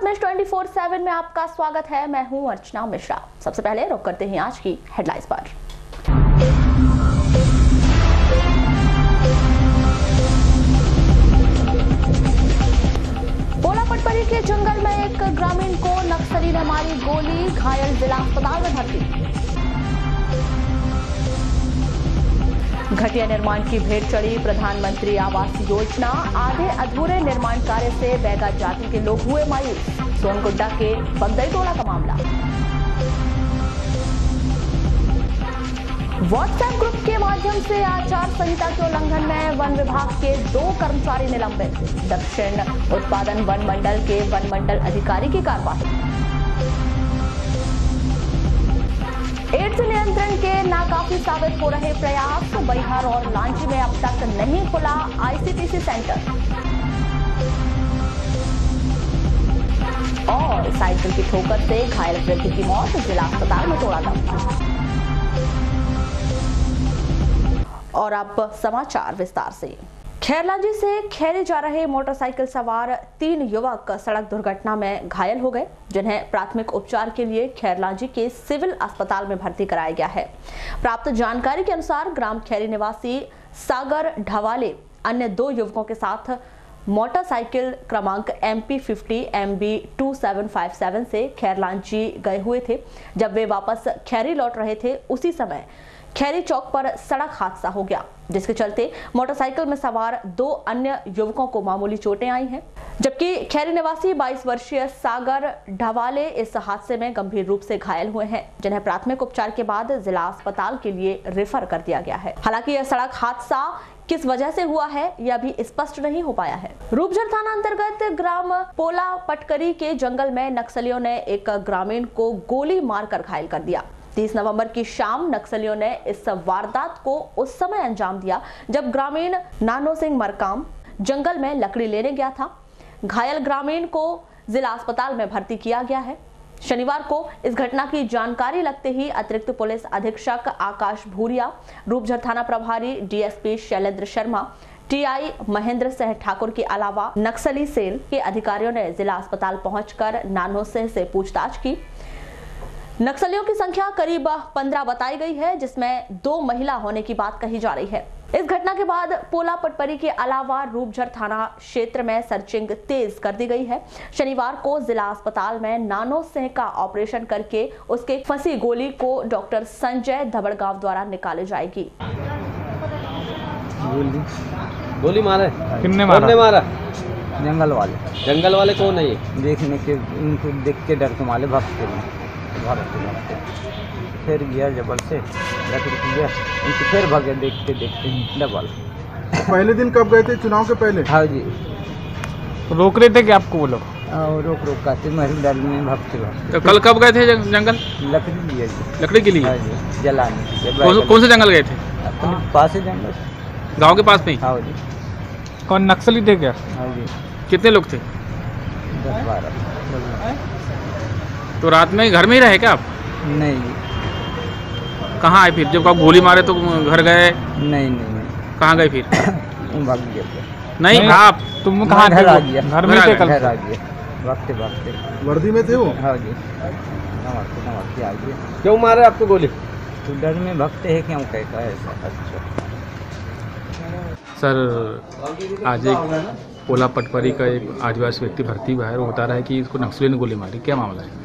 भारत में 24/7 में आपका स्वागत है। मैं हूं अर्चना मिश्रा। सबसे पहले रुक करते हैं आज की हेडलाइंस पर। पोला पटपरी के जंगल में एक ग्रामीण को नक्सली ने मारी गोली, घायल जिला अस्पताल में भर्ती। घटिया निर्माण की भेंट चढ़ी प्रधानमंत्री आवास योजना, आधे अधूरे निर्माण कार्य से बैगा जाति के लोग हुए मायूस। सोनगुड्डा के बगदई टोला का मामला। व्हाट्सएप ग्रुप के माध्यम से आचार संहिता के उल्लंघन में वन विभाग के 2 कर्मचारी निलंबित। दक्षिण उत्पादन वन मंडल के वन मंडल अधिकारी की कार्रवाई। एड्स नियंत्रण के नाकाफी साबित हो रहे प्रयास, बैहर और लांची में अब तक नहीं खुला आईसीटीसी सेंटर। और साइकिल की ठोकर से घायल व्यक्ति की मौत, जिला अस्पताल में तोड़ा दम। और अब समाचार विस्तार से। खैरलांजी से खैरी जा रहे मोटरसाइकिल सवार 3 युवक सड़क दुर्घटना में घायल हो गए, जिन्हें प्राथमिक उपचार के लिए खैरलांजी के सिविल अस्पताल में भर्ती कराया गया है। प्राप्त जानकारी के अनुसार ग्राम खैरी निवासी सागर ढवाले अन्य 2 युवकों के साथ मोटरसाइकिल क्रमांक MP50 MB 2757 से खैरलांजी गए हुए थे। जब वे वापस खैरी लौट रहे थे, उसी समय खैरी चौक पर सड़क हादसा हो गया, जिसके चलते मोटरसाइकिल में सवार 2 अन्य युवकों को मामूली चोटें आई हैं, जबकि खैरी निवासी 22 वर्षीय सागर ढवाले इस हादसे में गंभीर रूप से घायल हुए हैं, जिन्हें प्राथमिक उपचार के बाद जिला अस्पताल के लिए रेफर कर दिया गया है। हालांकि यह सड़क हादसा किस वजह से हुआ है, यह भी स्पष्ट नहीं हो पाया है। रूपझर थाना अंतर्गत ग्राम पोला पटकरी के जंगल में नक्सलियों ने एक ग्रामीण को गोली मारकर घायल कर दिया। 30 नवंबर की शाम नक्सलियों ने इस वारदात को उस समय अंजाम दिया जब ग्रामीण नानो सिंह मरकाम जंगल में लकड़ी लेने गया था। घायल ग्रामीण को जिला अस्पताल में भर्ती किया गया है। शनिवार को इस घटना की जानकारी लगते ही अतिरिक्त पुलिस अधीक्षक आकाश भूरिया, रूपझर थाना प्रभारी DSP शैलेंद्र शर्मा, TI महेंद्र सिंह ठाकुर के अलावा नक्सली सेल के अधिकारियों ने जिला अस्पताल पहुंचकर नानो सिंह से पूछताछ की। नक्सलियों की संख्या करीब 15 बताई गई है, जिसमें 2 महिला होने की बात कही जा रही है। इस घटना के बाद पोला पटपरी के अलावा रूपझर थाना क्षेत्र में सर्चिंग तेज कर दी गई है। शनिवार को जिला अस्पताल में नानो सिंह का ऑपरेशन करके उसके फंसी गोली को डॉक्टर संजय धबड़गांव द्वारा निकाली जाएगी। गोली मारा? किसने मारा? जंगल वाले। जंगल वाले कौन है ये? देखने के उनको देख के डर के माले भागते भागते फिर गया जबल से लकड़ी गया, उनके फिर भागे देखते डबल। पहले दिन कब गए थे? चुनाव के पहले? हाँ जी। तो रोक रहे थे कि आपको वो लोग? रोक आते महल डर में भागते। तो कल कब गए थे जंगल? लकड़ी लिया जी। लकड़ी के लिए? हाँ जी, जलाने। कौन से जंगल गए थे? अपने पास है जंगल, गाँव के पास में? हाँ जी। कौन नक्सली थे क्या? हाँ जी। कितने लोग थे? 10-12। तो रात में घर में ही रहे क्या आप? नहीं। कहाँ आए फिर? जब आप गोली मारे तो घर गए? नहीं। कहाँ गए फिर? भाग गया। नहीं, आप तुम कहाँ थे? घर आ गया। घर में थे? कल घर आ गया भागते। वर्दी में थे वो? हाँ जी। नमस्ते आ गया। क्यों मारे आपको गोली? तो डर में भागते हैं, क्यों कहता है ऐसा? सर, आज एक पोला पटपरी का एक आदिवासी व्यक्ति भर्ती हुआ है, वो बता रहा है कि इसको नक्सली ने गोली मारी। क्या मामला है?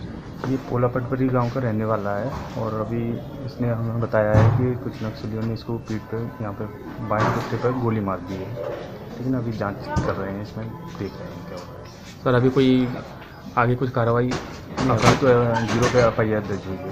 ये पोला पटपरी गांव का रहने वाला है और अभी इसने हमें बताया है कि कुछ नक्सलियों ने इसको पीठ पे यहाँ पे बाएं कुत्ते पर गोली मार दी है, लेकिन अभी जांच कर रहे हैं, इसमें देख रहे हैं क्या हो रहा है। सर, अभी कोई आगे कुछ कार्रवाई? तो 0 पे FIR दर्ज हुई है।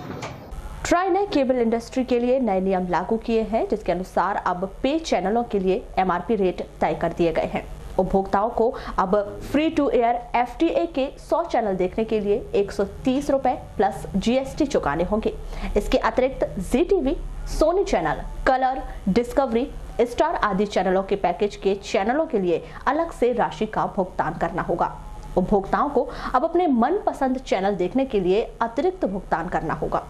ट्राई ने केबल इंडस्ट्री के लिए नए नियम लागू किए हैं, जिसके अनुसार अब पे चैनलों के लिए MRP रेट तय कर दिए गए हैं। उपभोक्ताओं को अब फ्री टू एयर FTA के 100 चैनल देखने के लिए 130 रुपए प्लस GST चुकाने होंगे। इसके अतिरिक्त ZTV, Sony channel, Colors, Discovery, Star आदि चैनलों के पैकेज के चैनलों के लिए अलग से राशि का भुगतान करना होगा। उपभोक्ताओं को अब अपने मनपसंद चैनल देखने के लिए अतिरिक्त भुगतान करना होगा।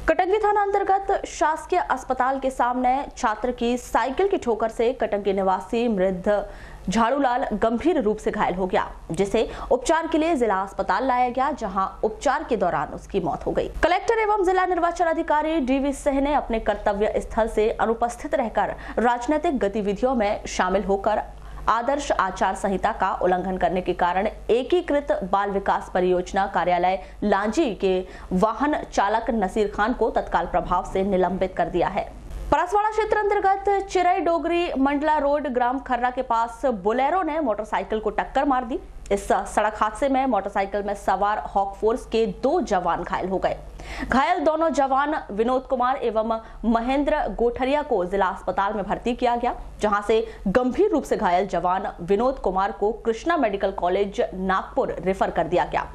कटंगी थाना अंतर्गत शासकीय अस्पताल के सामने छात्र की साइकिल की ठोकर से कटंगी निवासी वृद्ध झाड़ूलाल गंभीर रूप से घायल हो गया, जिसे उपचार के लिए जिला अस्पताल लाया गया, जहां उपचार के दौरान उसकी मौत हो गई। कलेक्टर एवं जिला निर्वाचन अधिकारी डीवी सिंह ने अपने कर्तव्य स्थल से अनुपस्थित रहकर राजनीतिक गतिविधियों में शामिल होकर आदर्श आचार संहिता का उल्लंघन करने के कारण एकीकृत बाल विकास परियोजना कार्यालय लांजी के वाहन चालक नसीर खान को तत्काल प्रभाव से निलंबित कर दिया है। परसवाड़ा क्षेत्र अंतर्गत चिरई डोगरी मंडला रोड ग्राम खर्रा के पास बोलेरो ने मोटरसाइकिल को टक्कर मार दी। इस सड़क हादसे में मोटरसाइकिल में सवार हॉक फोर्स के 2 जवान घायल हो गए। घायल दोनों जवान विनोद कुमार एवं महेंद्र गोठरिया को जिला अस्पताल में भर्ती किया गया, जहां से गंभीर रूप से घायल जवान विनोद कुमार को Krishna medical college Nagpur refer कर दिया गया।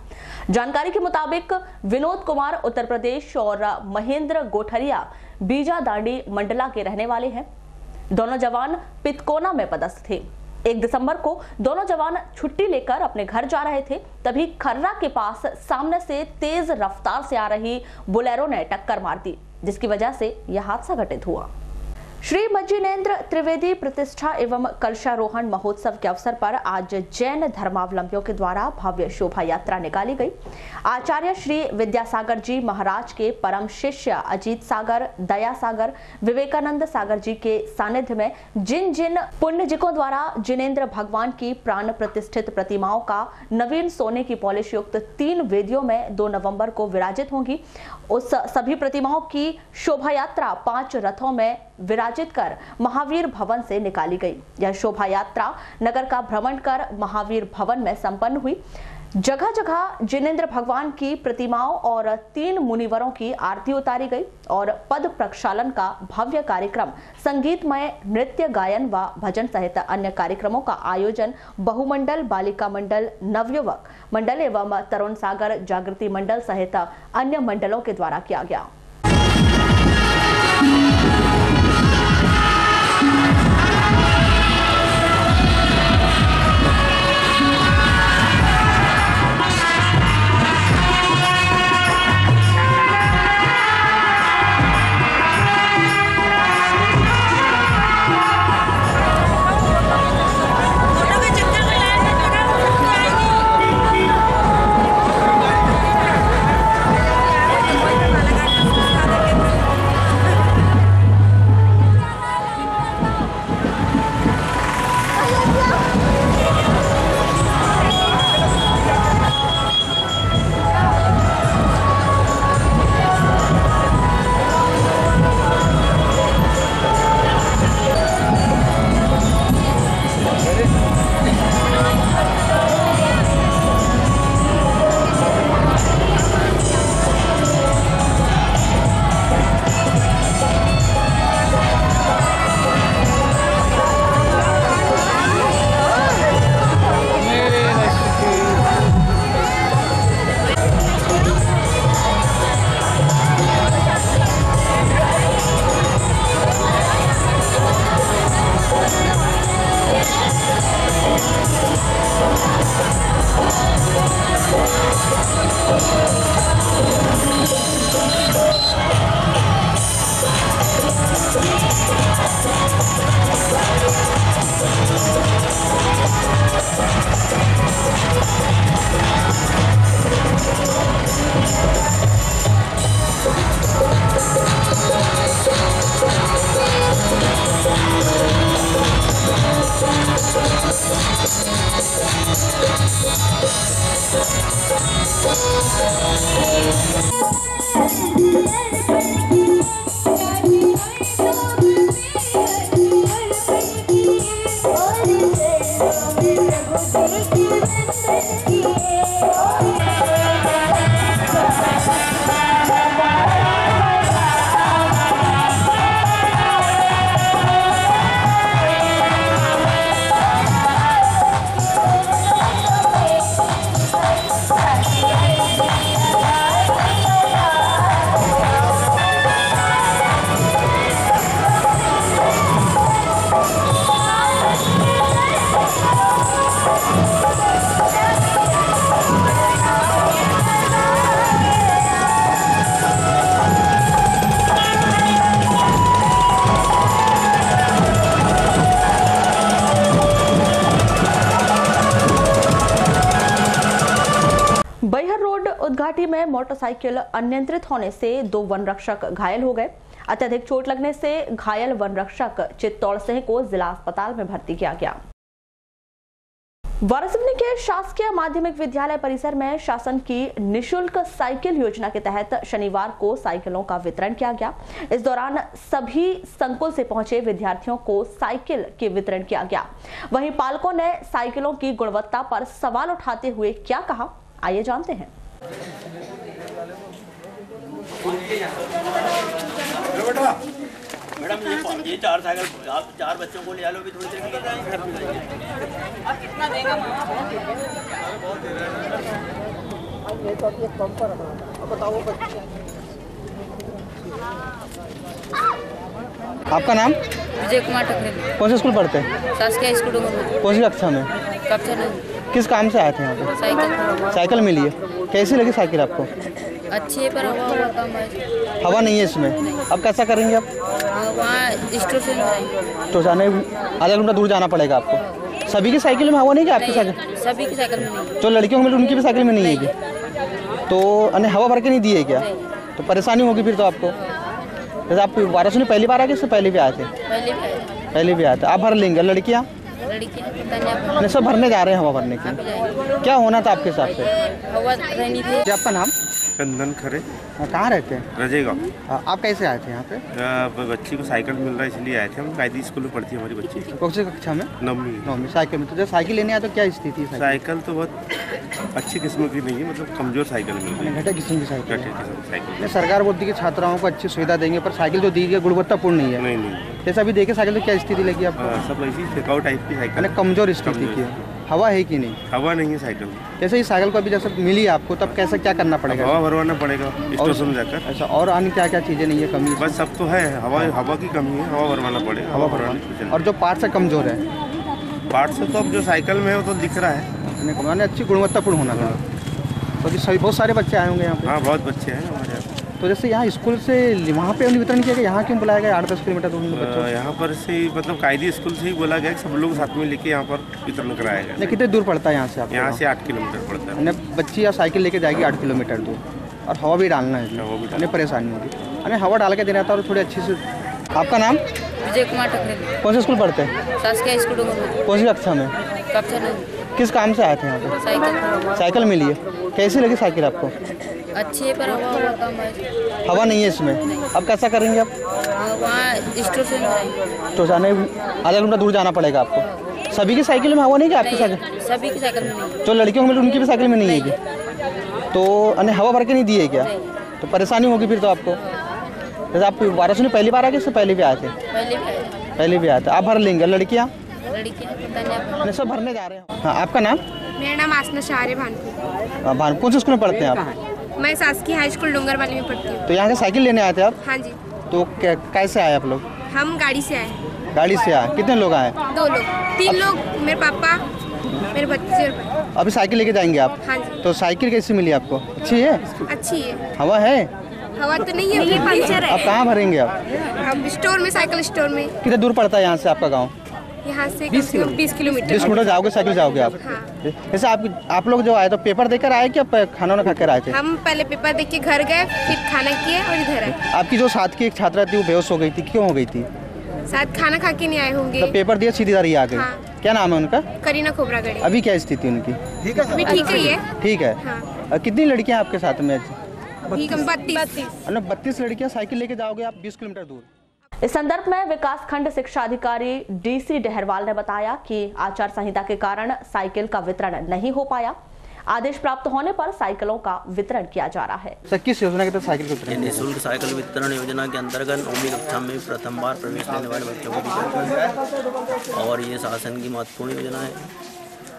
जानकारी के मुताबिक विनोद कुमार उत्तर प्रदेश और महेंद्र गोठरिया बीजा दांडी मंडला के रहने वाले हैं। दोनों जवान पितकोना में पदस्थ थे। 1 दिसंबर को दोनों जवान छुट्टी लेकर अपने घर जा रहे थे, तभी खर्रा के पास सामने से तेज रफ्तार से आ रही बोलेरो ने टक्कर मार दी, जिसकी वजह से यह हादसा घटित हुआ। श्री मज्जिनेन्द्र त्रिवेदी प्रतिष्ठा एवं कलशारोहण महोत्सव के अवसर पर आज जैन धर्मावलंबियों के द्वारा भव्य शोभा यात्रा निकाली गई। आचार्य श्री विद्यासागर जी महाराज के परम शिष्य अजीत सागर, दया सागर, विवेकानंद सागर जी के सानिध्य में जिन जिन पुण्यजिकों द्वारा जिनेन्द्र भगवान की प्राण प्रतिष्ठित प्रतिमाओं का नवीन सोने की पॉलिश युक्त 3 वेदियों में 2 नवंबर को विराजित होंगी, उस सभी प्रतिमाओं की शोभा यात्रा 5 रथों में विराजित कर महावीर भवन से निकाली गई। यह शोभा यात्रा नगर का भ्रमण कर महावीर भवन में संपन्न हुई। जगह जगह जिनेन्द्र भगवान की प्रतिमाओं और 3 मुनिवरों की आरती उतारी गई और पद प्रक्षालन का भव्य कार्यक्रम, संगीतमय नृत्य, गायन व भजन सहित अन्य कार्यक्रमों का आयोजन बहुमंडल बालिका मंडल, नवयुवक मंडल एवं तरुण सागर जागृति मंडल सहित अन्य मंडलों के द्वारा किया गया। घाटी में मोटरसाइकिल अनियंत्रित होने से 2 वन रक्षक घायल हो गए। अत्यधिक चोट लगने से घायल वन रक्षक चित्तौड़ सिंह को जिला अस्पताल में भर्ती किया गया। वारासिवनी के शासकीय माध्यमिक विद्यालय परिसर में शासन की निशुल्क साइकिल योजना के तहत शनिवार को साइकिलों का वितरण किया गया। इस दौरान सभी संकुल से पहुंचे विद्यार्थियों को साइकिल के वितरण किया गया। वहीं पालकों ने साइकिलों की गुणवत्ता पर सवाल उठाते हुए क्या कहा, आइए जानते हैं। मैडम ये 4 साइकिल आप 4 बच्चों को ले लो, भी थोड़ी देर में ले जाएंगे। आप कितना देंगे? आपका नाम? विजय कुमार ठकरे। कौन से स्कूल पढ़ते हैं? शासकीय स्कूल में। कौन सी कक्षा में? कक्षा नहीं। किस काम से आए थे यहाँ पे? साइकिल। साइकिल मिली है, कैसी लगी साइकिल आपको? अच्छी है पर हवा कम है। हवा नहीं है इसमें, अब कैसा करेंगे आप? वहाँ स्टोर से जाएंगे तो जाने आधा किलोमीटर दूर जाना पड़ेगा आपको। सभी की साइकिल में हवा नहीं है आपकी साइकिल? सभी की साइकिल में नहीं। जो लड़कियों को मिले उनकी भी साइकिल में नहीं है क्या? तो हवा भर के नहीं दी है क्या? तो परेशानी होगी फिर तो आपको। जैसे आप वारासिवनी पहली बार आ गए, इससे पहले भी आए थे? पहले भी आए थे। आप भर लेंगे? लड़कियाँ सब भरने जा रहे हैं हवा भरने के। क्या होना था आपके हिसाब से? हवा रहनी थी। आपका नाम? चंदन खरे। कहाँ रहते हैं? रजेगा। आप कैसे आए थे यहाँ पे? बच्ची को साइकिल मिल रहा है इसलिए आए थे हम। कायदी स्कूल में पढ़ती है हमारी बच्ची। कौन सी कक्षा में? 9वीं। साइकिल में। तो जब साइकिल लेने आए तो क्या स्थिति? साइकिल तो बहुत अच्छी किस्म की नहीं है, मतलब कमजोर साइकिल मिल रही है। घटे किस्म की साइकिल? घटे किस्म की साइकिल। सरकार बोलती है कि छात्राओं को अच्छी सुविधा देंगे, पर साइकिल जो दी गई गुणवत्तापूर्ण नहीं है। नहीं। जैसे अभी देखे साइकिल तो क्या स्थिति लगी आपको? सब ऐसी फेकाऊ टाइप की साइकिल। कमजोर स्थिति की है। हवा है कि नहीं? हवा नहीं है साइकिल। जैसे ही साइकिल को अभी जैसे मिली आपको, तब कैसे क्या करना पड़ेगा? हवा भरवाना पड़ेगा स्टेशन में जाकर। ऐसा और अन्य क्या क्या चीज़ें नहीं है कमी? बस सब तो है, हवा की कमी है, हवा भरवाना पड़ेगा। हवा भरवाना। और जो पार्ट से कमजोर है? पार्ट से तो अब जो साइकिल में है वो तो दिख रहा है। मैंने अच्छी गुणवत्तापूर्ण होना था। तो अभी सभी बहुत सारे बच्चे आए होंगे यहाँ पे? हाँ, बहुत बच्चे हैं हमारे यहाँ। तो जैसे यहाँ स्कूल से वहाँ पे वितरण किया गया, यहाँ क्यों बुलाया गया 8-10 किलोमीटर दूर बच्चों? यहाँ पर से मतलब कायदी स्कूल से ही बोला गया कि सब लोग साथ में लेके यहाँ पर वितरण कराया गया। कितने दूर पड़ता है यहाँ से आपको? यहाँ से 8 किलोमीटर पड़ता है। बच्ची या साइकिल लेके जाएगी 8 किलोमीटर दूर, और हवा भी डालना है, परेशानी होगी। हवा डाल के देना था और थोड़ी अच्छी से। आपका नाम? विजय कुमार ठकरे। कौन से स्कूल पढ़ते हैं? शासकीय स्कूल में। कौन सी कक्षा में? कक्षा नहीं। किस काम से आए थे यहाँ पे? साइकिल। साइकिल मिली है, कैसी लगी साइकिल आपको? अच्छी है पर हवा कम है। हवा नहीं है इसमें, अब कैसा करेंगे आप? वहाँ स्टोर से जाएंगे। तो जाने आधा किलोमीटर दूर जाना पड़ेगा आपको। सभी की साइकिल में हवा नहीं है आपकी साइकिल? सभी की साइकिल में नहीं। जो लड़कियों को मिले उनकी भी साइकिल में नहीं है क्या? तो हवा भर के नहीं दी है क्या? तो परेशानी होगी फिर तो आपको। जैसे आप वारासिवनी पहली बार आ गए, इससे पहले भी आए थे? पहले भी आए थे। आप भर लेंगे? लड़कियाँ सब भरने जा रहे हैं। हाँ, आपका नाम? मेरा नाम आसना शाह है, भानपुर। भानपुर। कौन से स्कूल में पढ़ते हैं आप? मैं शासकीय हाई स्कूल डोंगरवाली में पढ़ती हूँ। तो यहाँ से साइकिल लेने आए थे आप? हाँ जी। तो कैसे आए आप लोग? हम गाड़ी से आए। गाड़ी से आए? कितने लोग आए? 2 लोग, 3 लोग, मेरे पापा, मेरे बच्चे। अभी साइकिल लेके जाएंगे आप? हाँ जी। तो साइकिल कैसी मिली आपको? अच्छी है? अच्छी है। हवा है? हवा तो नहीं है, पंचर है। आप कहाँ भरेंगे आप? हम स्टोर में, साइकिल स्टोर में। कितना दूर पड़ता है यहाँ से आपका गाँव? यहाँ से 20 किलोमीटर। 20 किलोमीटर जाओगे, साइकिल जाओगे आप? हाँ। जैसे आप लोग जो आए तो पेपर देकर आए क्या खाना ना खाकर आए थे? हम पहले पेपर देख के घर गए, फिर खाना किए और इधर आए। आपकी जो साथ की एक छात्रा थी वो बेहोश हो गई थी, क्यों हो गई थी? शायद खाना खा के नहीं आए होंगे। तो पेपर दिया सीधी आ गई? हाँ। क्या नाम है उनका? करीना खोबरागढ़ी। अभी क्या स्थिति उनकी? अभी ठीक है। ठीक है। हाँ। कितनी लड़कियाँ आपके साथ में? 32 लड़कियाँ साइकिल लेके जाओगे आप 20 किलोमीटर दूर। इस संदर्भ में विकास खंड शिक्षा अधिकारी डीसी डहरवाल ने बताया कि आचार संहिता के कारण साइकिल का वितरण नहीं हो पाया। आदेश प्राप्त होने पर साइकिलों का वितरण किया जा रहा है। सर, किस योजना के तहत साइकिल का वितरण? निःशुल्क साइकिल वितरण योजना के अंतर्गत 9वीं कक्षा में प्रथम बार प्रवेश लेने वाले बच्चों को दी जाती है और ये शासन की महत्वपूर्ण योजना है।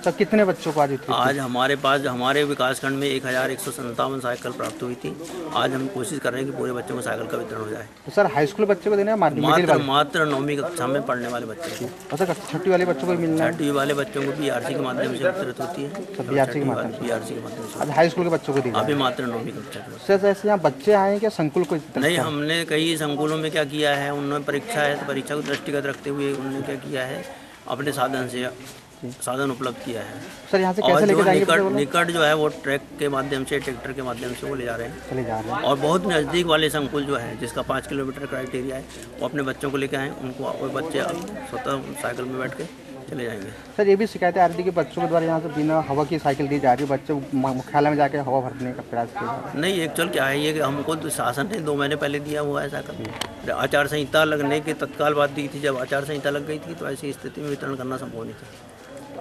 सर, कितने बच्चों को आज हमारे पास हमारे विकासखंड में 1157 साइकिल प्राप्त हुई थी। आज हम कोशिश कर रहे हैं कि पूरे बच्चों को साइकिल का वितरण हो जाए। तो सर, हाई स्कूल बच्चे को देना है? मात्र 9वीं कक्षा में पढ़ने वाले बच्चों को। सर, छठी वाले बच्चों को मिलना है? छठी वाले बच्चों को बीआरसी के माध्यम से वितरित होती है। बीआरसी के माध्यम से। हाई स्कूल के बच्चों को दी अभी मात्र 9वीं कक्षा। सर, ऐसे यहाँ बच्चे आए क्या संकुल को? नहीं, हमने कई संकुलों में क्या किया है, उन्होंने परीक्षा है तो परीक्षा को दृष्टिगत रखते हुए उन्होंने क्या किया है अपने साधन उपलब्ध किया है। सर यहाँ से कैसे लेके जाएंगे? निकट जो है वो ट्रैक के माध्यम से, ट्रैक्टर के माध्यम से वो ले जा रहे हैं। और बहुत नज़दीक वाले संकुल जो है जिसका 5 किलोमीटर क्राइटेरिया है, वो अपने बच्चों को लेकर आए। उनको वो बच्चे अब स्वतः साइकिल में बैठ के चले जाएंगे। सर ये भी शिकायतें आ रही थी कि बच्चों के द्वारा यहाँ से बिना हवा की साइकिल दी जा रही है, बच्चे मुख्यालय में जाके हवा भरने का प्रयास किया। नहीं, एक्चुअल क्या है ये कि हमको तो शासन ने 2 महीने पहले दिया हुआ है साइकिल। आचार संहिता लगने के तत्काल बाद दी थी। जब आचार संहिता लग गई थी तो ऐसी स्थिति में वितरण करना संभव नहीं था।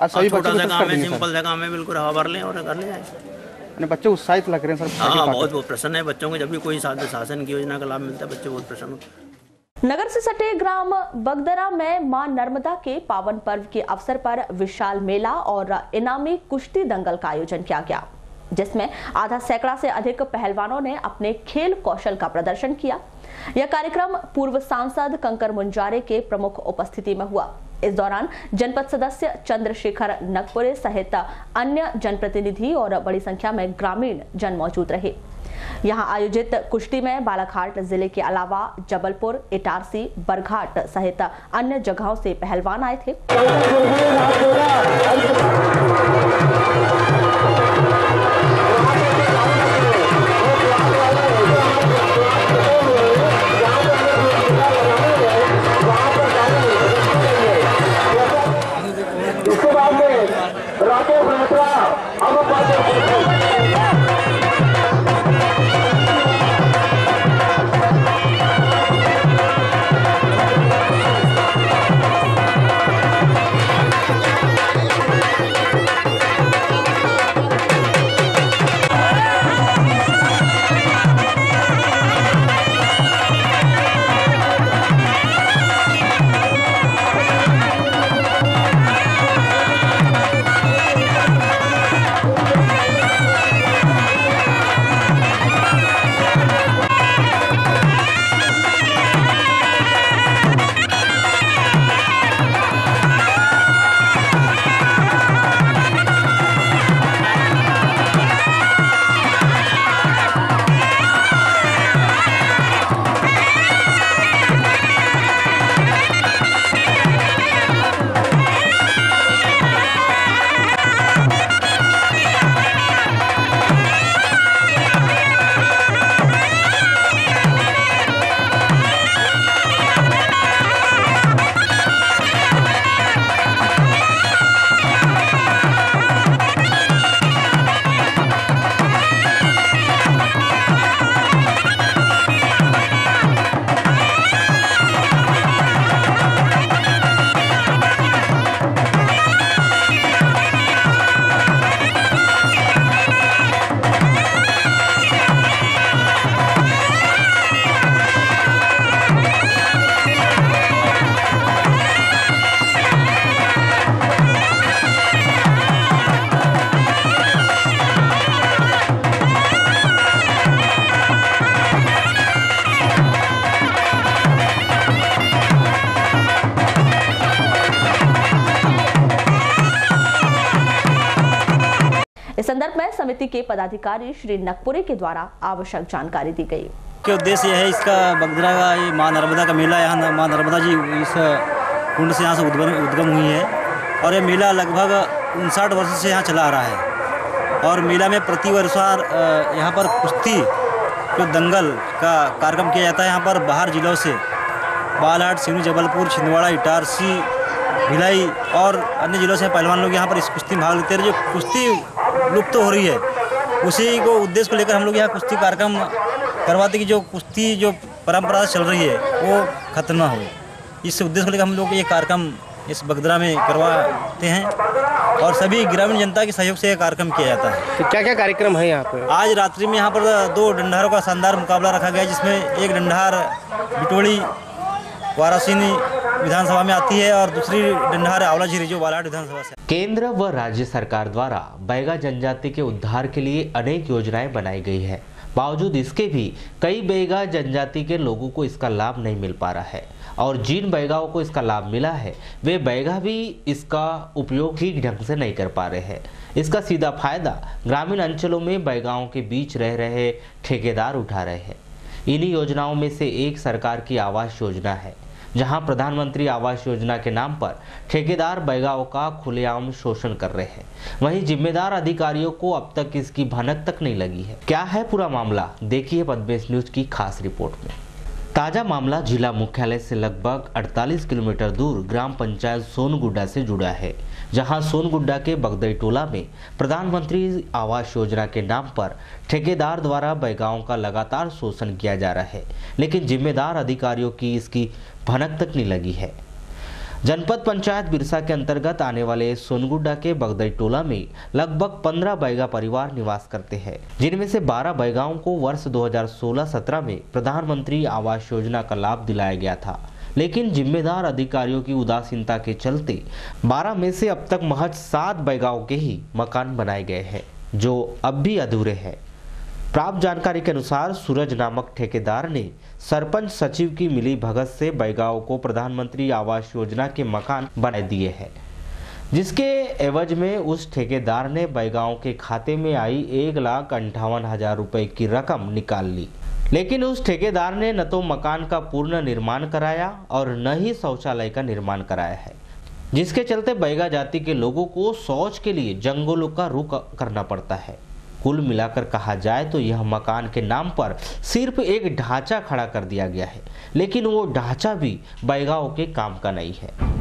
छोटा सा काम है, सिंपल सा काम है, बिल्कुल हवा भर लें और कर ले जाए। बच्चे उत्साहित लग रहे हैं सर। हाँ, बहुत प्रसन्न है बच्चों को। जब भी कोई शासन की योजना का लाभ मिलता है बच्चे बहुत प्रसन्न होते हैं। नगर से सटे ग्राम बगदरा में मां नर्मदा के पावन पर्व के अवसर पर विशाल मेला और इनामी कुश्ती दंगल का आयोजन किया गया, जिसमें आधा सैकड़ा से अधिक पहलवानों ने अपने खेल कौशल का प्रदर्शन किया। यह कार्यक्रम पूर्व सांसद कंकर मुंजारे के प्रमुख उपस्थिति में हुआ। इस दौरान जनपद सदस्य चंद्रशेखर नकपुरे सहित अन्य जनप्रतिनिधि और बड़ी संख्या में ग्रामीण जन मौजूद रहे। यहां आयोजित कुश्ती में बालाघाट जिले के अलावा जबलपुर, इटारसी, बरघाट सहित अन्य जगहों से पहलवान आए थे। इस संदर्भ में समिति के पदाधिकारी श्री नकपुरे के द्वारा आवश्यक जानकारी दी गई। के उद्देश्य यह है इसका बगदरा का ये माँ नर्मदा का मेला, यहाँ माँ नर्मदा जी इस कुंड से यहाँ से उद्गम हुई है और ये मेला लगभग 59 वर्ष से यहाँ चला आ रहा है। और मेला में प्रति वर्षवार यहाँ पर कुश्ती जो दंगल का कार्यक्रम किया जाता है। यहाँ पर बाहर जिलों से बालाघाट, सिवनी, जबलपुर, छिंदवाड़ा, इटारसी, भिलाई और अन्य जिलों से पहलवान लोग यहाँ पर इस कुश्ती में भाग लेते हैं। जो कुश्ती लुप्त हो रही है उसी को उद्देश्य को लेकर हम लोग यहाँ कुश्ती कार्यक्रम करवाते कि जो कुश्ती जो परंपरा चल रही है वो खत्म ना हो। इस उद्देश्य को लेकर हम लोग ये कार्यक्रम इस बगदरा में करवाते हैं और सभी ग्रामीण जनता के सहयोग से यह कार्यक्रम किया जाता है। तो क्या क्या कार्यक्रम है यहाँ पर? आज रात्रि में यहाँ पर 2 डंडारों का शानदार मुकाबला रखा गया, जिसमें एक डंडार बिटोड़ी वारासिनी विधानसभा में आती है और दूसरी डंडार आंवलाझिरी जो बालाघाट विधानसभा से। केंद्र व राज्य सरकार द्वारा बैगा जनजाति के उद्धार के लिए अनेक योजनाएं बनाई गई है। बावजूद इसके भी कई बैगा जनजाति के लोगों को इसका लाभ नहीं मिल पा रहा है और जिन बैगाओं को इसका लाभ मिला है वे बैगा भी इसका उपयोग ठीक ढंग से नहीं कर पा रहे हैं। इसका सीधा फायदा ग्रामीण अंचलों में बैगाओं के बीच रह रहे ठेकेदार उठा रहे हैं। इन्हीं योजनाओं में से एक सरकार की आवास योजना है। जहां प्रधानमंत्री आवास योजना के नाम पर ठेकेदार बैगाओं का खुलेआम शोषण कर रहे हैं। वहीं जिम्मेदार अधिकारियों को अब तक इसकी भनक तक नहीं लगी है। क्या है पूरा मामला, देखिए पद्मेश न्यूज की खास रिपोर्ट में। ताजा मामला जिला मुख्यालय से लगभग 48 किलोमीटर दूर ग्राम पंचायत सोनगुड्डा से जुड़ा है, जहां सोनगुड्डा के बगदई टोला में प्रधानमंत्री आवास योजना के नाम पर ठेकेदार द्वारा बैगाओं का लगातार शोषण किया जा रहा है, लेकिन जिम्मेदार अधिकारियों की इसकी भनक तक नहीं लगी है। जनपद पंचायत बिरसा के अंतर्गत आने वाले सोनगुड्डा के बगदई टोला में लगभग 15 बैगा परिवार निवास करते हैं, जिनमें से 12 बैगाओं को वर्ष 2016-17 में प्रधानमंत्री आवास योजना का लाभ दिलाया गया था, लेकिन जिम्मेदार अधिकारियों की उदासीनता के चलते 12 में से अब तक महज 7 बैगाओं के ही मकान बनाए गए हैं, जो अब भी अधूरे हैं। प्राप्त जानकारी के अनुसार सूरज नामक ठेकेदार ने सरपंच सचिव की मिली भगत से बैगाओं को प्रधानमंत्री आवास योजना के मकान बना दिए हैं, जिसके एवज में उस ठेकेदार ने बैगाओं के खाते में आई 1,58,000 रुपए की रकम निकाल ली, लेकिन उस ठेकेदार ने न तो मकान का पूर्ण निर्माण कराया और न ही शौचालय का निर्माण कराया है, जिसके चलते बैगा जाति के लोगों को शौच के लिए जंगलों का रुख करना पड़ता है। कुल मिलाकर कहा जाए तो यह मकान के नाम पर सिर्फ एक ढांचा खड़ा कर दिया गया है, लेकिन वो ढांचा भी बैगाओं के काम का नहीं है।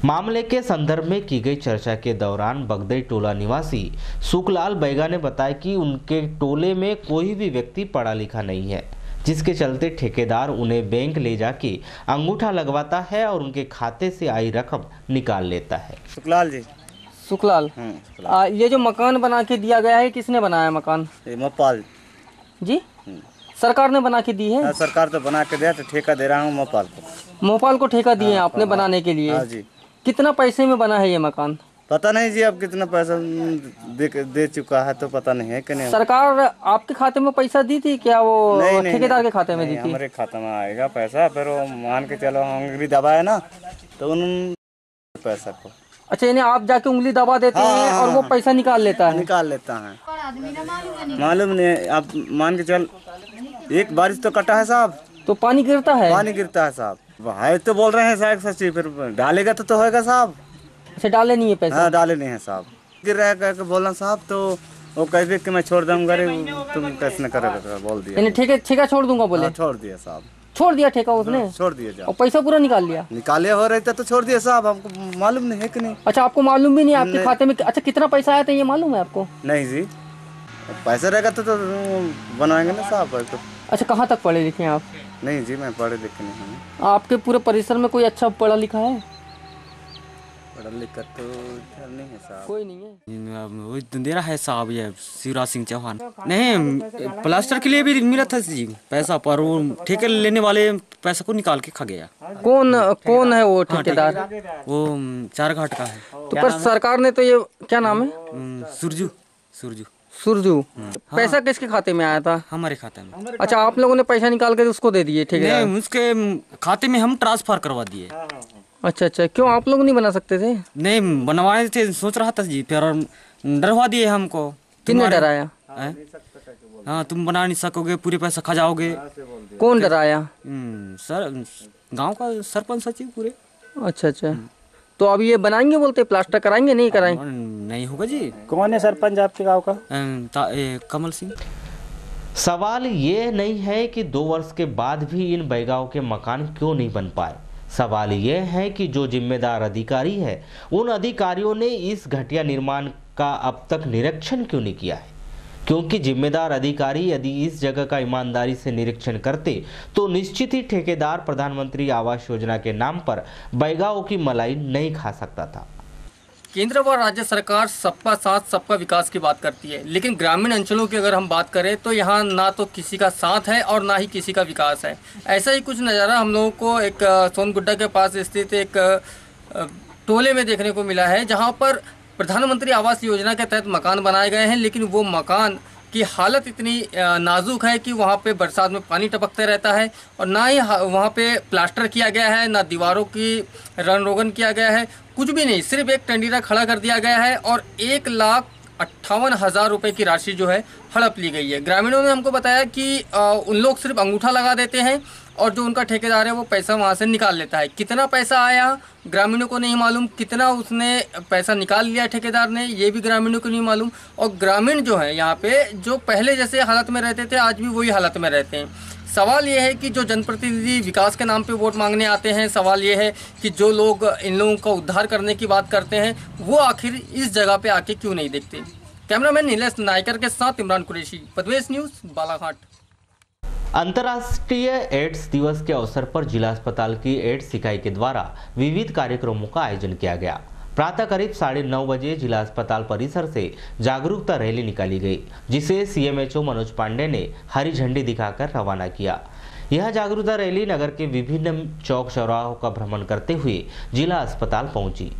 मामले के संदर्भ में की गई चर्चा के दौरान बगदई टोला निवासी सुखलाल बैगा ने बताया कि उनके टोले में कोई भी व्यक्ति पढ़ा लिखा नहीं है, जिसके चलते ठेकेदार उन्हें बैंक ले जाके अंगूठा लगवाता है और उनके खाते से आई रकम निकाल लेता है। सुखलाल जी। सुखलाल, ये जो मकान बना के दिया गया है, किसने बनाया मकान? मोपाल जी। सरकार ने बना के दी है? सरकार तो बना के दिया, तो ठेका दे रहा हूँ मोपाल को। मोपाल को ठेका दिए आपने बनाने के लिए? हाँ जी। कितना पैसे में बना है ये मकान? पता नहीं जी, अब कितना पैसा दे चुका है तो पता नहीं है कि नहीं। सरकार आपके खाते में पैसा दी थी क्या? वो ठेकेदार के खाते में दी थी? हमारे खाते में आएगा पैसा, फिर वो मान के चलो उंगली दबाए ना तो उन्होंने पैसा को। अच्छा, यानी आप जाके उंगली दबा देते हैं और वो पैसा निकाल लेता है? निकाल लेता है, मालूम नहीं। आप मान के चल, एक बारिश तो कटा है साहब, तो पानी गिरता है? पानी गिरता है साहब। है तो बोल रहे हैं साहब सच्ची, फिर डालेगा तो होगा साहब। अच्छा, डाले नहीं है पैसा? हाँ, डाले नहीं है साहब। गिर रहा है कह के बोला साहब, तो वो कह कि मैं छोड़ दूंगा, तुम कैसे न करेगा, बोल दिया। यानी ठेका छोड़ दूंगा बोले? छोड़ दिया साहब। छोड़ दिया ठेका उसने? छोड़ दिया। और पैसा पूरा निकाल लिया? निकाले हो रहे थे तो छोड़ दिया साहब, हमको मालूम नहीं है कि नहीं। अच्छा, आपको मालूम भी नहीं आपके खाते में? अच्छा, कितना पैसा आया था ये मालूम है आपको? नहीं जी, पैसा रहेगा तो बनाएंगे ना साहब। तो अच्छा, कहाँ तक पढ़े लिखे हैं आप? नहीं जी, मैं पढ़े लिखे नहीं हूँ। आपके पूरे परिसर में कोई अच्छा पढ़ा लिखा है? पढ़ा लिखा तो नहीं है साहब, कोई नहीं है। वो दे रहा है साहब ये शिवराज सिंह चौहान। नहीं, प्लास्टर के लिए भी मिला था जी पैसा, पर वो ठेके लेने वाले पैसा को निकाल के खा गया। कौन है वो ठेकेदार? वो चारघाट का है। तो पर सरकार ने तो ये, क्या नाम है? सुरजू। पैसा किसके खाते में आया था? हमारे खाते में। अच्छा, आप लोगों ने पैसा निकाल के उसको दे दिए ठेकेदार? नहीं, उसके खाते में हम ट्रांसफर करवा दिए। अच्छा, क्यों आप लोग नहीं बना सकते थे? नहीं, बनवाए थे, सोच रहा था जी, फिर डरवा दिए हमको। किसने डराया? हाँ, तुम बना नहीं सकोगे, पूरे पैसा खा जाओगे। कौन डराया? सर, गांव का सरपंच सचिव पूरे। अच्छा, तो अब ये बनाएंगे, बोलते प्लास्टर कराएंगे, नहीं कराएंगे? नहीं होगा जी। कौन है सरपंच आपके गांव का? कमल सिंह। सवाल ये नहीं है कि 2 वर्ष के बाद भी इन बैगाओं के मकान क्यों नहीं बन पाए। सवाल ये है कि जो जिम्मेदार अधिकारी है उन अधिकारियों ने इस घटिया निर्माण का अब तक निरीक्षण क्यों नहीं किया है। क्योंकि जिम्मेदार अधिकारी यदि इस जगह का ईमानदारी से निरीक्षण करते तो निश्चित ही ठेकेदार प्रधानमंत्री आवास योजना के नाम पर बैगाओं की मलाई नहीं खा सकता था। केंद्र व राज्य सरकार सबका साथ सबका विकास की बात करती है, लेकिन ग्रामीण अंचलों की अगर हम बात करें तो यहाँ ना तो किसी का साथ है और ना ही किसी का विकास है। ऐसा ही कुछ नज़ारा हम लोगों को एक सोनगुड्डा के पास स्थित एक टोले में देखने को मिला है, जहाँ पर प्रधानमंत्री आवास योजना के तहत मकान बनाए गए हैं, लेकिन वो मकान की हालत इतनी नाजुक है कि वहाँ पे बरसात में पानी टपकते रहता है और ना ही वहाँ पे प्लास्टर किया गया है, ना दीवारों की रंग रोगन किया गया है, कुछ भी नहीं। सिर्फ एक टंडीरा खड़ा कर दिया गया है और 1,58,000 रुपये की राशि जो है हड़प ली गई है। ग्रामीणों ने हमको बताया कि उन लोग सिर्फ अंगूठा लगा देते हैं और जो उनका ठेकेदार है वो पैसा वहाँ से निकाल लेता है। कितना पैसा आया ग्रामीणों को नहीं मालूम, कितना उसने पैसा निकाल लिया ठेकेदार ने ये भी ग्रामीणों को नहीं मालूम। और ग्रामीण जो है यहाँ पे जो पहले जैसे हालत में रहते थे आज भी वही हालत में रहते हैं। सवाल ये है कि जो जनप्रतिनिधि विकास के नाम पे वोट मांगने आते हैं, सवाल ये है कि जो लोग इन लोगों का उद्धार करने की बात करते हैं वो आखिर इस जगह पे आके क्यों नहीं देखते। कैमरामैन नीलेश नायकर के साथ इमरान कुरैशी, पद्वेश न्यूज़, बालाघाट। अंतर्राष्ट्रीय एड्स दिवस के अवसर पर जिला अस्पताल की एड्स इकाई के द्वारा विविध कार्यक्रमों का आयोजन किया गया। प्रातः करीब 9:30 बजे जिला अस्पताल परिसर से जागरूकता रैली निकाली गई, जिसे सीएमएचओ मनोज पांडे ने हरी झंडी दिखाकर रवाना किया। यह जागरूकता रैली नगर के विभिन्न चौक चौराहों का भ्रमण करते हुए जिला अस्पताल पहुंची,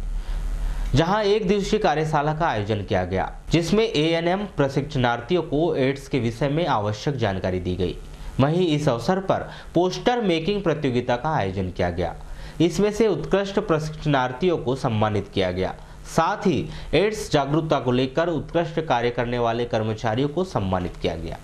जहां 1 दिवसीय कार्यशाला का आयोजन किया गया, जिसमें एएनएम प्रशिक्षणार्थियों को एड्स के विषय में आवश्यक जानकारी दी गई। वहीं इस अवसर पर पोस्टर मेकिंग प्रतियोगिता का आयोजन किया गया। इसमें से उत्कृष्ट प्रशिक्षणार्थियों को सम्मानित किया गया। साथ ही एड्स जागरूकता को लेकर उत्कृष्ट कार्य करने वाले कर्मचारियों को सम्मानित किया गया।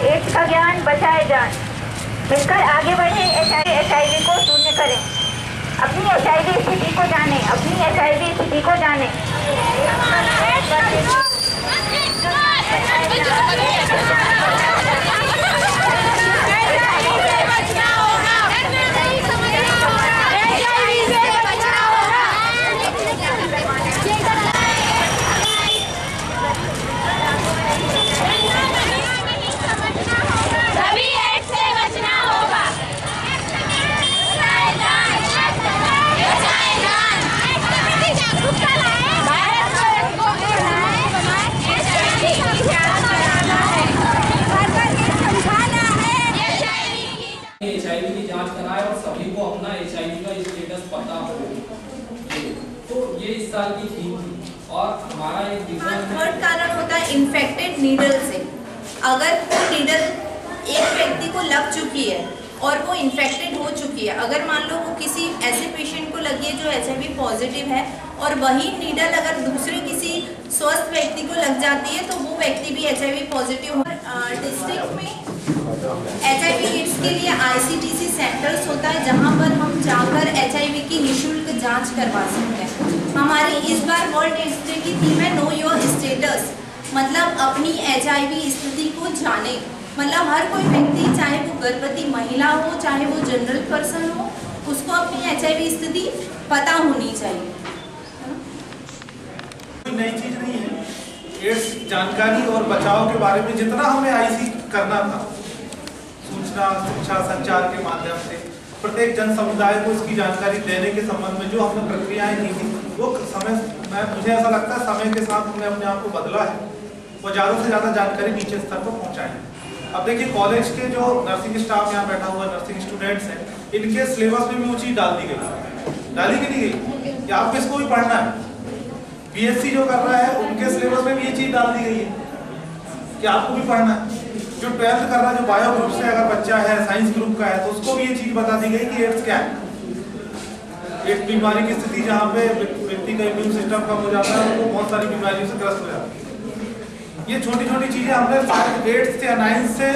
एड्स का ज्ञान बचाए जान, मिलकर आगे बढ़े, HIV को शून्य करें, अपनी HIV स्थिति को जाने, अपनी HIV स्थिति को जाने। थर्ड कारण होता है इन्फेक्टेड नीडल से। अगर वो नीडल एक व्यक्ति को लग चुकी है और वो इन्फेक्टेड हो चुकी है, अगर मान लो वो किसी ऐसे पेशेंट को लगी है जो HIV पॉजिटिव है और वही नीडल अगर दूसरे किसी स्वस्थ व्यक्ति को लग जाती है तो वो व्यक्ति भी HIV पॉजिटिव हो। डिस्ट्रिक्ट में HIV एड्स के लिए ICTC सेंटर्स होता है जहां पर हम जाकर HIV की निःशुल्क जांच करवा सकते हैं। हमारी इस बार वर्ल्ड एड्स डे की थीम है नो योर स्टेटस, मतलब अपनी HIV स्थिति को जाने। मतलब हर कोई व्यक्ति, चाहे वो गर्भवती महिला हो चाहे वो जनरल पर्सन हो, उसको अपनी HIV स्थिति पता होनी चाहिए। कोई नई चीज नहीं है। एड्स जानकारी और बचाव के बारे में जितना हमें IC करना था, सूचना शिक्षा संचार के माध्यम से प्रत्येक जन समुदाय को इसकी जानकारी देने के संबंध में जो हमने प्रक्रियाएं की थी वो मुझे ऐसा लगता है समय के साथ हमने अपने आप को बदला है और ज़्यादा से ज़्यादा जानकारी नीचे स्तर पर पहुँचाएं। अब देखिए कॉलेज के जो नर्सिंग स्टाफ यहाँ बैठा हुआ नर्सिंग स्टूडेंट्स हैं, इनके सिलेबस में भी वो चीज़ डाल दी गई, डाली कि नहीं गई कि आपको इसको भी पढ़ना है। बीएससी जो कर रहा है उनके सिलेबस में भी ये चीज डाल दी गई है कि आपको भी पढ़ना है। जो 12th कर रहा है, जो बायो ग्रुप से अगर बच्चा है, साइंस ग्रुप का है, तो उसको भी ये चीज बता दी गई कि एड्स क्या है। एक बीमारी की स्थिति जहाँ पे व्यक्ति का इम्यून सिस्टम कम हो जाता है, वो बहुत सारी बीमारियों से ग्रस्त हो जाता है। ये छोटी छोटी चीजें हमने 8th से या 9th से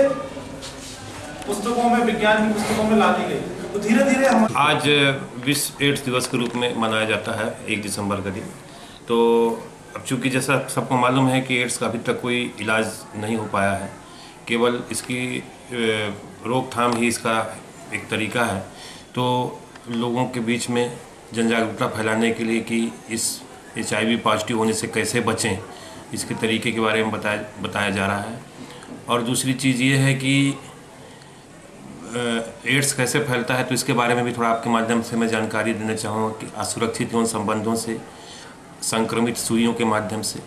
पुस्तकों में, विज्ञान की पुस्तकों में ला दी गई। तो धीरे धीरे हम आज विश्व एड्स दिवस के रूप में मनाया जाता है 1 दिसंबर का दिन। तो अब चूँकि जैसा सबको मालूम है कि एड्स का अभी तक कोई इलाज नहीं हो पाया है, केवल इसकी रोकथाम ही इसका एक तरीका है। तो लोगों के बीच में जन जागरूकता फैलाने के लिए कि इस HIV पॉजिटिव होने से कैसे बचें, इसके तरीके के बारे में बताया जा रहा है। और दूसरी चीज़ ये है कि एड्स कैसे फैलता है, तो इसके बारे में भी थोड़ा आपके माध्यम से मैं जानकारी देना चाहूँगा कि असुरक्षित यौन संबंधों से, संक्रमित सुइयों के माध्यम से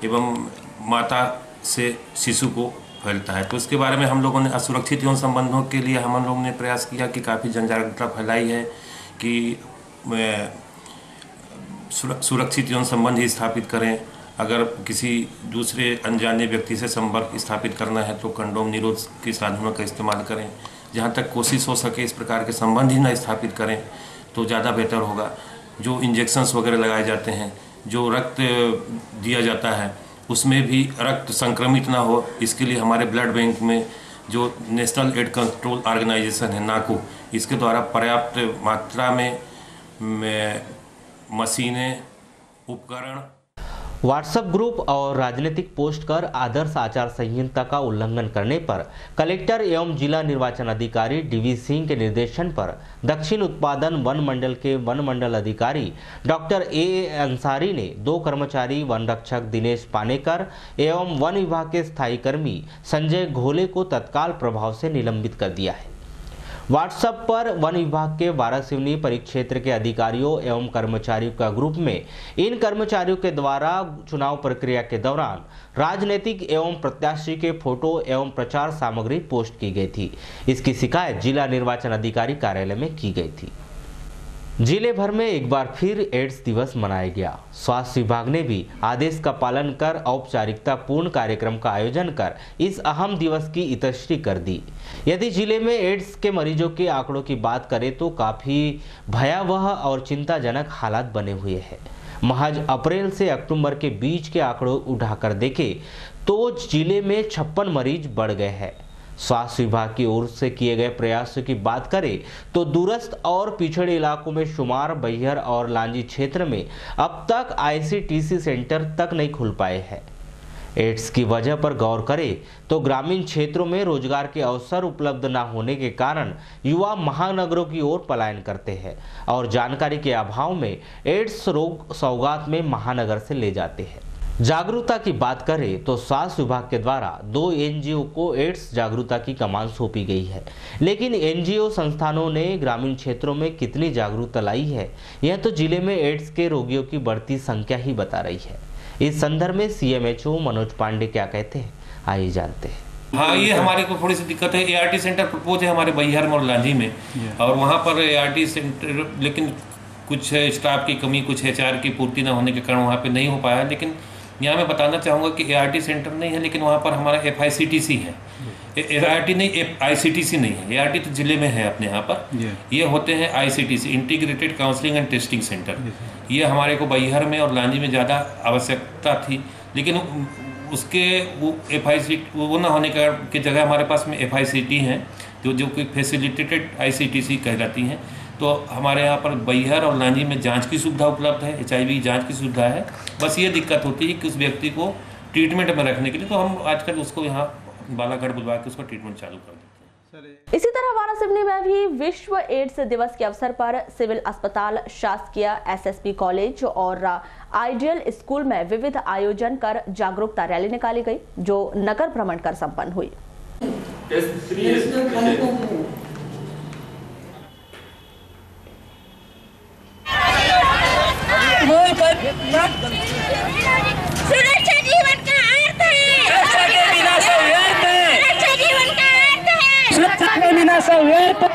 एवं माता से शिशु को फैलता है। तो इसके बारे में हम लोगों ने असुरक्षित यौन संबंधों के लिए हम लोगों ने प्रयास किया कि काफ़ी जन जागरूकता फैलाई है कि सुरक्षित यौन संबंध ही स्थापित करें। अगर किसी दूसरे अनजाने व्यक्ति से संपर्क स्थापित करना है तो कंडोम निरोध के साधनों का इस्तेमाल करें। जहाँ तक कोशिश हो सके इस प्रकार के संबंध ही न स्थापित करें तो ज़्यादा बेहतर होगा। जो इंजेक्शन्स वगैरह लगाए जाते हैं, जो रक्त दिया जाता है, उसमें भी रक्त संक्रमित ना हो, इसके लिए हमारे ब्लड बैंक में जो नेशनल एड कंट्रोल ऑर्गेनाइजेशन है नाको, इसके द्वारा पर्याप्त मात्रा में मशीनें, उपकरण। व्हाट्सएप ग्रुप और राजनीतिक पोस्ट कर आदर्श आचार संहिता का उल्लंघन करने पर कलेक्टर एवं जिला निर्वाचन अधिकारी DV सिंह के निर्देशन पर दक्षिण उत्पादन वन मंडल के वन मंडल अधिकारी डॉक्टर AA अंसारी ने 2 कर्मचारी वन रक्षक दिनेश पानेकर एवं वन विभाग के स्थायी कर्मी संजय घोले को तत्काल प्रभाव से निलंबित कर दिया है। व्हाट्सएप पर वन विभाग के वारासिवनी परिक्षेत्र के अधिकारियों एवं कर्मचारियों का ग्रुप में इन कर्मचारियों के द्वारा चुनाव प्रक्रिया के दौरान राजनीतिक एवं प्रत्याशी के फोटो एवं प्रचार सामग्री पोस्ट की गई थी। इसकी शिकायत जिला निर्वाचन अधिकारी कार्यालय में की गई थी। जिले भर में एक बार फिर एड्स दिवस मनाया गया। स्वास्थ्य विभाग ने भी आदेश का पालन कर औपचारिकता पूर्ण कार्यक्रम का आयोजन कर इस अहम दिवस की इतश्री कर दी। यदि जिले में एड्स के मरीजों के आंकड़ों की बात करें तो काफी भयावह और चिंताजनक हालात बने हुए हैं। महज अप्रैल से अक्टूबर के बीच के आंकड़ों उठाकर देखें तो जिले में 56 मरीज बढ़ गए हैं। स्वास्थ्य विभाग की ओर से किए गए प्रयासों की बात करें तो दूरस्थ और पिछड़े इलाकों में शुमार, बैहर और लांजी क्षेत्र में अब तक ICTC सेंटर तक नहीं खुल पाए हैं। एड्स की वजह पर गौर करें तो ग्रामीण क्षेत्रों में रोजगार के अवसर उपलब्ध न होने के कारण युवा महानगरों की ओर पलायन करते हैं और जानकारी के अभाव में एड्स रोग सौगात में महानगर से ले जाते हैं। जागरूकता की बात करें तो स्वास्थ्य विभाग के द्वारा 2 NGO को एड्स जागरूकता की कमान सौंपी गई है, लेकिन NGO संस्थानों ने ग्रामीण क्षेत्रों में कितनी जागरूकता लाई है यह तो जिले में एड्स के रोगियों की बढ़ती संख्या ही बता रही है। इस संदर्भ में CMHO मनोज पांडे क्या कहते हैं, आइए जानते हैं। हाँ, ये हमारे को थोड़ी सी दिक्कत है। ART सेंटर प्रपोज है हमारे बैहर में और लांजी में, और वहाँ पर ART सेंटर, लेकिन कुछ स्टाफ की कमी, कुछ HR की पूर्ति न होने के कारण वहाँ पे नहीं हो पाया। लेकिन यहाँ मैं बताना चाहूँगा कि ART सेंटर नहीं है, लेकिन वहाँ पर हमारा FICTC है। ART नहीं, ICTC नहीं है। ART तो जिले में है अपने यहाँ पर। ये होते हैं ICTC, integrated counselling and testing centre. ये हमारे को बैहर में और लांजी में ज़्यादा आवश्यकता थी, लेकिन उसके वो वो ना होने की जगह हमारे पास में FICT हैं जो कि फैसिलिटेटेड ICTC कहलाती हैं। तो हमारे यहाँ पर बैहर और लांजी में जांच की सुविधा उपलब्ध है, HIV जांच की सुविधा है। बस ये दिक्कत होती है कि उस व्यक्ति को ट्रीटमेंट में रखने के लिए, तो हम आजकल उसको यहाँ बालाघाट बुलवा के उसका ट्रीटमेंट चालू कर देते हैं। इसी तरह वारासिवनी में भी विश्व एड्स दिवस के अवसर पर सिविल अस्पताल, शासकीय SSP कॉलेज और आइडियल स्कूल में विविध आयोजन कर जागरूकता रैली निकाली गई, जो नगर भ्रमण कर संपन्न हुई। सुरक्षा जीवन का अर्थ है, सुरक्षा के बिना सब व्यर्थ है, सुरक्षा जीवन का अर्थ है, सुरक्षा के बिना सब व्यर्थ है।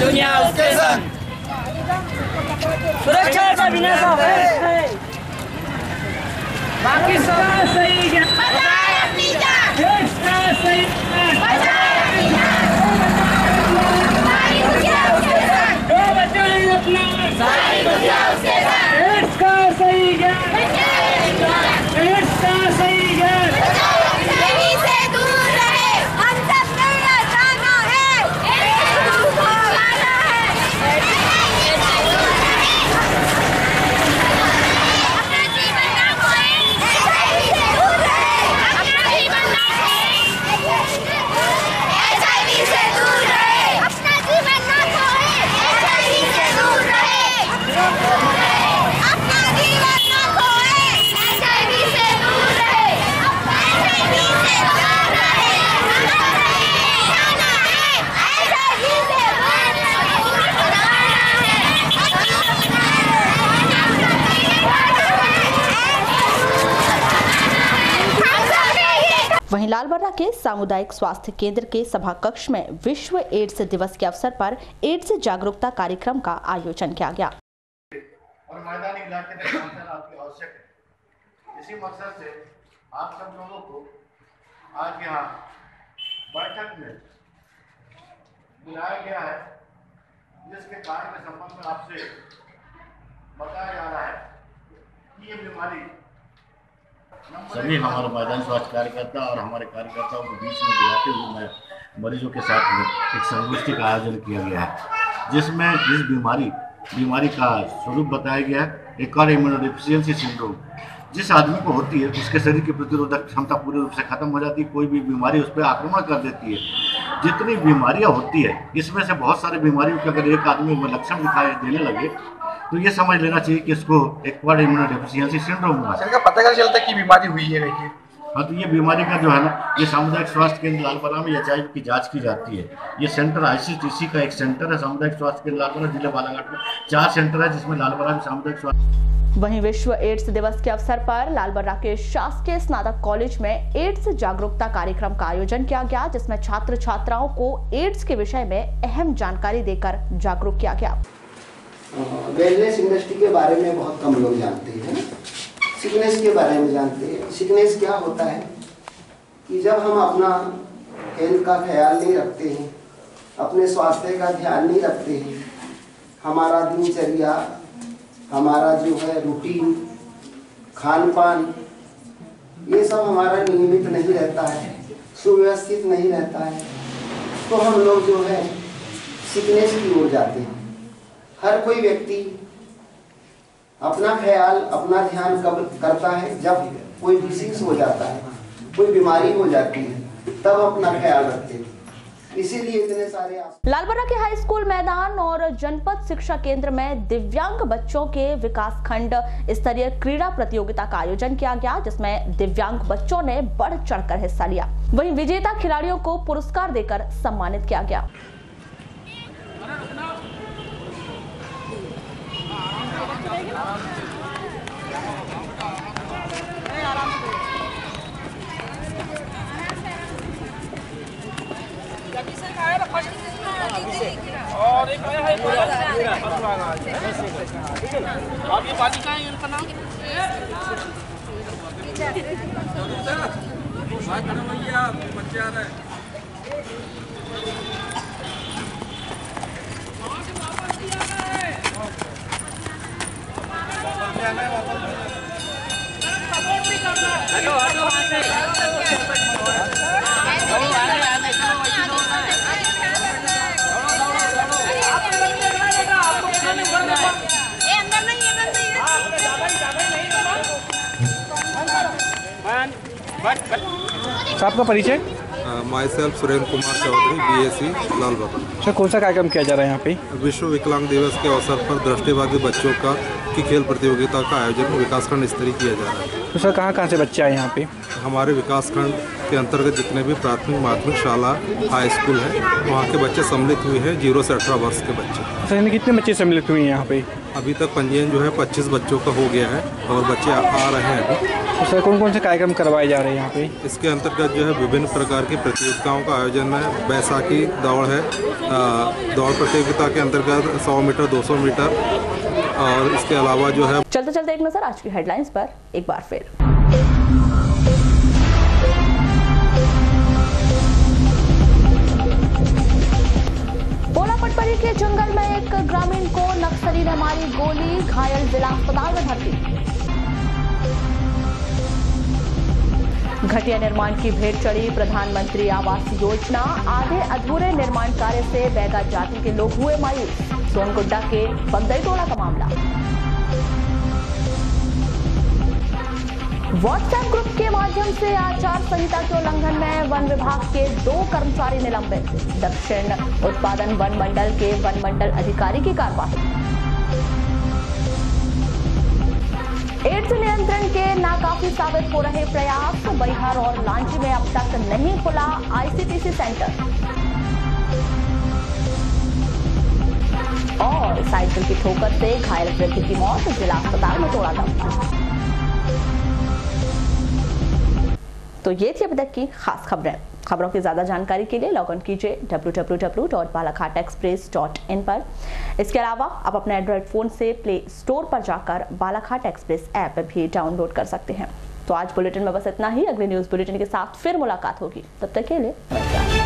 दुनिया उसके संग। सुरक्षा का बिना है बाकी सब सही है। देश का सही वहीं लालबर्रा के सामुदायिक स्वास्थ्य केंद्र के सभा कक्ष में विश्व एड्स दिवस के अवसर पर एड्स जागरूकता कार्यक्रम का आयोजन किया गया। और मैदानी इलाके में आपकी आवश्यक है। इसी मकसद से आप सब लोगों को आज यहाँ बैठक में बुलाया गया है, जिसके कार्य के संबंध में आपसे बताया जा रहा है कि ये बीमारी सभी हमारे मैदानी स्वास्थ्य कार्यकर्ता और हमारे कार्यकर्ताओं के बीच में बुलाते हुए मैं मरीजों के साथ में एक संगोष्ठी का आयोजन किया गया है, जिसमें इस बीमारी का स्वरूप बताया गया है। एक और इम्यूनोडेफिशिएंसी सिंड्रोम जिस आदमी को होती है उसके शरीर की प्रतिरोधक क्षमता पूरी रूप से खत्म हो जाती है, कोई भी बीमारी उस पर आक्रमण कर देती है। जितनी बीमारियां होती है इसमें से बहुत सारी बीमारियों के अगर एक आदमी में लक्षण दिखाई देने लगे तो ये समझ लेना चाहिए कि इसको एक्वायर्ड इम्यूनोडेफिशिएंसी सिंड्रोम हुआ है। पता कैसे चलता है कि बीमारी हुई है? हाँ, तो ये बीमारी का जो है ना, ये सामुदायिक स्वास्थ्य केंद्र लालबर्रा में HIV की जांच की जाती है। ये सेंटर ICTC का एक सेंटर है, सामुदायिक स्वास्थ्य केंद्र लालबर्रा जिला बालाघाट में 4 सेंटर है, जिसमें लालबर्रा में सामुदायिक स्वास्थ्य। वहीं विश्व एड्स दिवस के अवसर पर लालबर्रा के शासकीय स्नातक कॉलेज में एड्स जागरूकता कार्यक्रम का आयोजन किया गया, जिसमें छात्र छात्राओं को एड्स के विषय में अहम जानकारी देकर जागरूक किया गया। वेलनेस इंडस्ट्री के बारे में बहुत कम लोग जानते हैं, सिकनेस के बारे में जानते हैं। सिकनेस क्या होता है कि जब हम अपना हेल्थ का ख्याल नहीं रखते हैं, अपने स्वास्थ्य का ध्यान नहीं रखते हैं, हमारा दिनचर्या, हमारा जो है रूटीन, खान पान, ये सब हमारा नियमित नहीं रहता है, सुव्यवस्थित नहीं रहता है, तो हम लोग जो है सिकनेस की ओर जाते हैं। हर कोई व्यक्ति अपना ख्याल, अपना ध्यान कब करता है? जब कोई डिसीज हो जाता है, कोई बीमारी हो जाती है, तब अपना ख्याल रखते हैं। इसीलिए इतने सारे लालबर्रा के हाई स्कूल मैदान और जनपद शिक्षा केंद्र में दिव्यांग बच्चों के विकास खंड स्तरीय क्रीड़ा प्रतियोगिता का आयोजन किया गया, जिसमें दिव्यांग बच्चों ने बढ़ चढ़कर हिस्सा लिया। वहीं विजेता खिलाड़ियों को पुरस्कार देकर सम्मानित किया गया। और एक है आप ये बालिका है, इनका नाम बच्चे आ रहे हैं। आपका परिचय? Myself Surendra Kumar Chaudhary, BSc Lalbarra. Sir, कौन सा कार्यक्रम किया जा रहा है यहाँ पे? विश्व विकलांग दिवस के अवसर पर दृष्टिबाधित बच्चों की खेल प्रतियोगिता का आयोजन विकासखंड स्तरीय किया जा रहा है। तो सर, कहाँ से बच्चे आए यहाँ पे? हमारे विकासखंड के अंतर्गत जितने भी प्राथमिक माध्यमिक शाला हाई स्कूल है, वहाँ के बच्चे सम्मिलित हुए हैं, 0 से 18 वर्ष के बच्चे। सर, कितने बच्चे सम्मिलित हुए हैं यहाँ पे? अभी तक पंजीयन जो है 25 बच्चों का हो गया है और बच्चे आ रहे हैं अभी। तो सर कौन कौन से कार्यक्रम करवाए जा रहे हैं यहाँ पे? इसके अंतर्गत जो है विभिन्न प्रकार की प्रतियोगिताओं का आयोजन है। बैसाखी दौड़ है, दौड़ प्रतियोगिता के अंतर्गत 100 मीटर 200 मीटर, और इसके अलावा जो है चलते चलते एक नजर आज की हेडलाइंस पर एक बार फिर। पटपरी के जंगल में एक ग्रामीण को नक्सली ने मारी गोली, घायल जिला अस्पताल में भर्ती। घटिया निर्माण की भेंट चढ़ी प्रधानमंत्री आवास योजना, आधे अधूरे निर्माण कार्य से बैगा जाति के लोग हुए मायूस। सोनगुड्डा के बगदई टोला का मामला। व्हाट्सएप ग्रुप के माध्यम से आचार संहिता के उल्लंघन में वन विभाग के 2 कर्मचारी निलंबित। दक्षिण उत्पादन वन मंडल के वन मंडल अधिकारी की कार्रवाई। एड्स नियंत्रण के नाकाफी साबित हो रहे प्रयास, बैहर और लांची में अब तक नहीं खुला ICTC सेंटर। और साइकिल की ठोकर से घायल व्यक्ति की मौत, जिला अस्पताल में तोड़ा दम। तो ये थी अभी तक की खास खबरें। खबरों की ज्यादा जानकारी के लिए लॉग ऑन कीजिए www.balaghat-express.in पर। इसके अलावा आप अपने एंड्रॉइड फोन से प्ले स्टोर पर जाकर बालाघाट एक्सप्रेस ऐप भी डाउनलोड कर सकते हैं। तो आज बुलेटिन में बस इतना ही। अगले न्यूज बुलेटिन के साथ फिर मुलाकात होगी, तब तक के लिए नमस्कार।